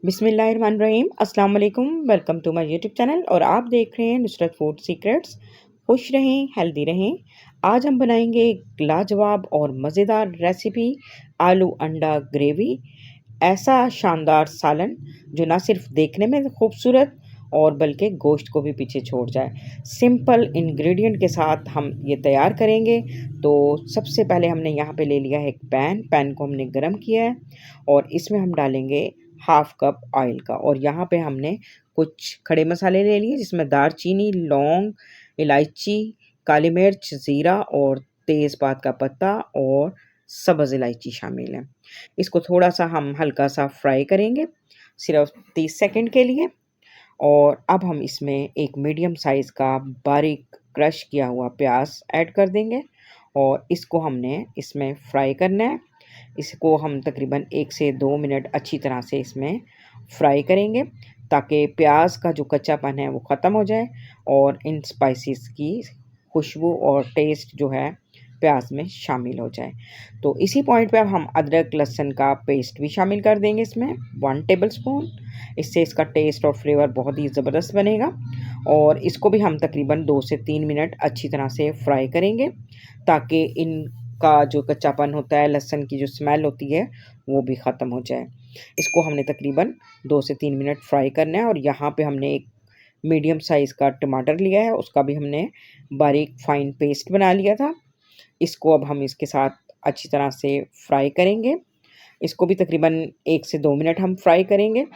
बिस्मिल्लाहिर्रहमानिर्रहीम अस्सलाम वालेकुम। Welcome to my YouTube channel और आप देख रहे हैं नुसरत फूड सीक्रेट्स। खुश रहें, हेल्दी रहें। आज हम बनाएंगे एक लाजवाब और मज़ेदार रेसिपी, आलू अंडा ग्रेवी। ऐसा शानदार सालन जो ना सिर्फ देखने में खूबसूरत और बल्कि गोश्त को भी पीछे छोड़ जाए। सिंपल इंग्रेडिएंट के साथ हम ये तैयार करेंगे। तो सबसे पहले हमने यहाँ पे ले लिया है एक पैन को हमने गरम किया है और इसमें हम डालेंगे हाफ कप ऑयल का। और यहाँ पे हमने कुछ खड़े मसाले ले लिए जिसमें दारचीनी, लौंग, इलायची, काली मिर्च, ज़ीरा और तेज़पात का पत्ता और सब्ज़ इलायची शामिल है। इसको थोड़ा-सा हम हल्का-सा फ्राई करेंगे, सिर्फ 30 सेकंड के लिए। और अब हम इसमें एक मीडियम साइज़ का बारीक क्रश किया हुआ प्याज ऐड कर देंगे और इसको हमने इसमें फ्राई करना है। इसको हम तकरीबन 1 से 2 मिनट अच्छी तरह से इसमें फ्राई करेंगे ताकि प्याज का जो कच्चापन है वो ख़त्म हो जाए और इन स्पाइसेस की खुशबू और टेस्ट जो है प्याज में शामिल हो जाए। तो इसी पॉइंट पे अब हम अदरक लहसुन का पेस्ट भी शामिल कर देंगे इसमें 1 टेबलस्पून। इससे इसका टेस्ट और फ्लेवर बहुत ही ज़बरदस्त बनेगा और इसको भी हम तकरीबन 2 से 3 मिनट अच्छी तरह से फ्राई करेंगे ताकि इनका जो कच्चापन होता है, लहसुन की जो स्मेल होती है वो भी ख़त्म हो जाए। इसको हमने तकरीबन 2 से 3 मिनट फ्राई करना है। और यहाँ पे हमने एक मीडियम साइज़ का टमाटर लिया है, उसका भी हमने बारीक फाइन पेस्ट बना लिया था। इसको अब हम इसके साथ अच्छी तरह से फ्राई करेंगे। इसको भी तकरीबन 1 से 2 मिनट हम फ्राई करेंगे।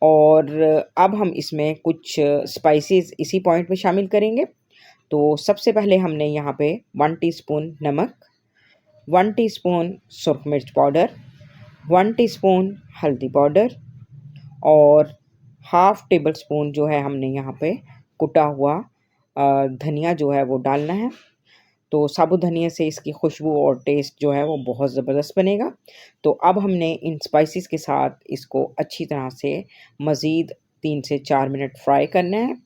और अब हम इसमें कुछ स्पाइसेस इसी पॉइंट पे शामिल करेंगे। तो सबसे पहले हमने यहाँ पे 1 टीस्पून नमक, 1 टीस्पून सुरख मिर्च पाउडर, 1 टीस्पून हल्दी पाउडर और हाफ़ टेबल स्पून जो है हमने यहाँ पे कुटा हुआ धनिया जो है वो डालना है। तो साबुत धनिया से इसकी खुशबू और टेस्ट जो है वो बहुत ज़बरदस्त बनेगा। तो अब हमने इन स्पाइसेस के साथ इसको अच्छी तरह से मज़ीद 3 से 4 मिनट फ्राई करना है।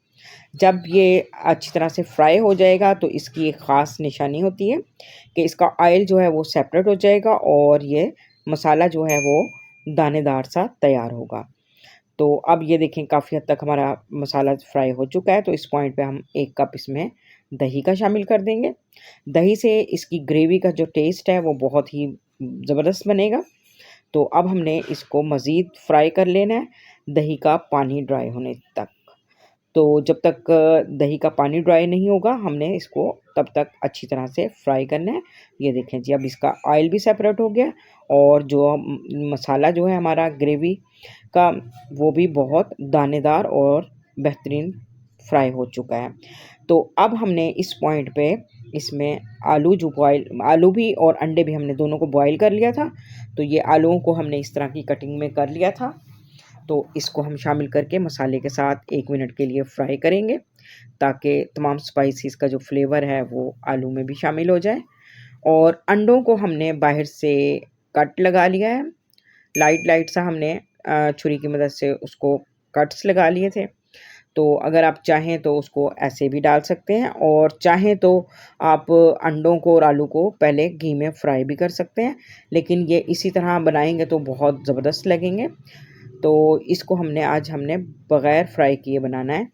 जब ये अच्छी तरह से फ्राई हो जाएगा तो इसकी एक ख़ास निशानी होती है कि इसका ऑयल जो है वो सेपरेट हो जाएगा और ये मसाला जो है वो दानेदार सा तैयार होगा। तो अब ये देखें काफ़ी हद तक हमारा मसाला फ्राई हो चुका है। तो इस पॉइंट पे हम 1 कप इसमें दही का शामिल कर देंगे। दही से इसकी ग्रेवी का जो टेस्ट है वो बहुत ही ज़बरदस्त बनेगा। तो अब हमने इसको मज़ीद फ्राई कर लेना है, दही का पानी ड्राई होने तक। तो जब तक दही का पानी ड्राई नहीं होगा हमने इसको तब तक अच्छी तरह से फ्राई करना है। ये देखें जी, अब इसका ऑयल भी सेपरेट हो गया और जो मसाला जो है हमारा ग्रेवी का वो भी बहुत दानेदार और बेहतरीन फ्राई हो चुका है। तो अब हमने इस पॉइंट पे इसमें आलू भी और अंडे भी हमने दोनों को बॉयल कर लिया था। तो ये आलूओं को हमने इस तरह की कटिंग में कर लिया था। तो इसको हम शामिल करके मसाले के साथ 1 मिनट के लिए फ्राई करेंगे ताकि तमाम स्पाइसेस का जो फ्लेवर है वो आलू में भी शामिल हो जाए। और अंडों को हमने बाहर से कट लगा लिया है, लाइट सा हमने छुरी की मदद से उसको कट्स लगा लिए थे। तो अगर आप चाहें तो उसको ऐसे भी डाल सकते हैं और चाहें तो आप अंडों को और आलू को पहले घी में फ्राई भी कर सकते हैं, लेकिन ये इसी तरह बनाएंगे तो बहुत ज़बरदस्त लगेंगे। तो इसको हमने बग़ैर फ्राई किए बनाना है।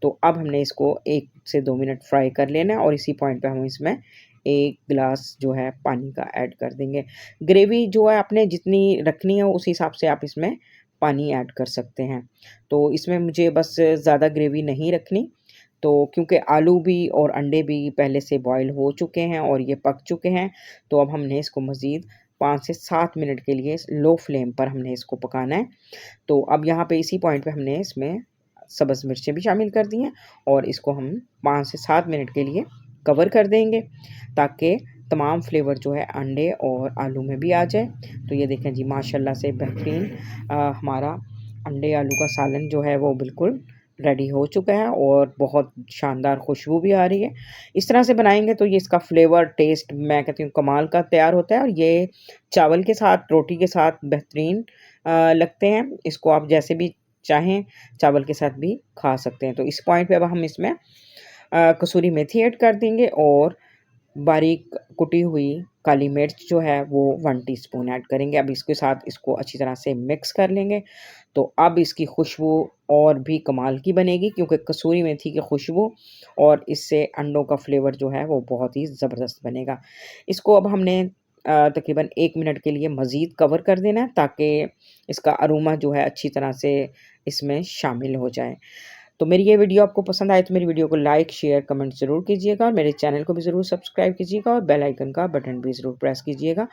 तो अब हमने इसको 1 से 2 मिनट फ्राई कर लेना है और इसी पॉइंट पे हम इसमें 1 गिलास जो है पानी का ऐड कर देंगे। ग्रेवी जो है आपने जितनी रखनी है उस हिसाब से आप इसमें पानी ऐड कर सकते हैं। तो इसमें मुझे बस ज़्यादा ग्रेवी नहीं रखनी, तो क्योंकि आलू भी और अंडे भी पहले से बॉयल हो चुके हैं और ये पक चुके हैं। तो अब हमने इसको मज़ीद 5 से 7 मिनट के लिए लो फ्लेम पर हमने इसको पकाना है। तो अब यहाँ पे इसी पॉइंट पे हमने इसमें सब्ज़ मिर्चें भी शामिल कर दी हैं और इसको हम 5 से 7 मिनट के लिए कवर कर देंगे ताकि तमाम फ्लेवर जो है अंडे और आलू में भी आ जाए। तो ये देखें जी, माशाल्लाह से बेहतरीन हमारा अंडे आलू का सालन जो है वो बिल्कुल रेडी हो चुका है और बहुत शानदार खुशबू भी आ रही है। इस तरह से बनाएंगे तो ये इसका फ्लेवर टेस्ट मैं कहती हूँ कमाल का तैयार होता है और ये चावल के साथ, रोटी के साथ बेहतरीन लगते हैं। इसको आप जैसे भी चाहें चावल के साथ भी खा सकते हैं। तो इस पॉइंट पे अब हम इसमें कसूरी मेथी ऐड कर देंगे और बारीक कुटी हुई काली मिर्च जो है वो 1 टीस्पून ऐड करेंगे। अब इसके साथ इसको अच्छी तरह से मिक्स कर लेंगे। तो अब इसकी खुशबू और भी कमाल की बनेगी, क्योंकि कसूरी मेथी की खुशबू और इससे अंडों का फ्लेवर जो है वो बहुत ही ज़बरदस्त बनेगा। इसको अब हमने तकरीबन 1 मिनट के लिए मज़ीद कवर कर देना है, ताकि इसका अरोमा जो है अच्छी तरह से इसमें शामिल हो जाए। तो मेरी ये वीडियो आपको पसंद आए तो मेरी वीडियो को लाइक, शेयर, कमेंट ज़रूर कीजिएगा और मेरे चैनल को भी ज़रूर सब्सक्राइब कीजिएगा और बेल आइकन का बटन भी ज़रूर प्रेस कीजिएगा,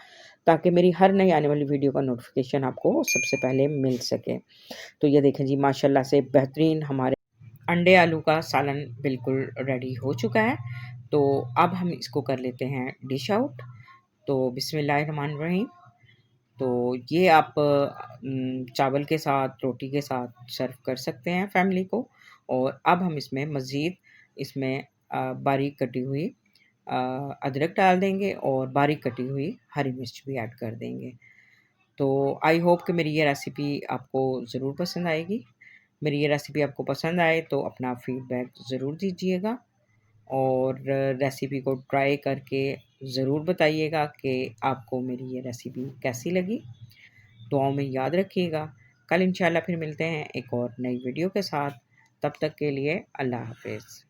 ताकि मेरी हर नई आने वाली वीडियो का नोटिफिकेशन आपको सबसे पहले मिल सके। तो ये देखें जी, माशाल्लाह से बेहतरीन हमारे अंडे आलू का सालन बिल्कुल रेडी हो चुका है। तो अब हम इसको कर लेते हैं डिश आउट। तो बिस्मिल्लाहिर्रहमानिर्रहीम। तो ये आप चावल के साथ, रोटी के साथ सर्व कर सकते हैं फैमिली को। और अब हम इसमें मज़ीद इसमें बारीक कटी हुई अदरक डाल देंगे और बारीक कटी हुई हरी मिर्च भी ऐड कर देंगे। तो आई होप कि मेरी ये रेसिपी आपको ज़रूर पसंद आएगी। मेरी ये रेसिपी आपको पसंद आए तो अपना फ़ीडबैक ज़रूर दीजिएगा और रेसिपी को ट्राई करके ज़रूर बताइएगा कि आपको मेरी ये रेसिपी कैसी लगी। दुआओं में याद रखिएगा। कल इंशाल्लाह फिर मिलते हैं एक और नई वीडियो के साथ। तब तक के लिए अल्लाह हाफ़िज़।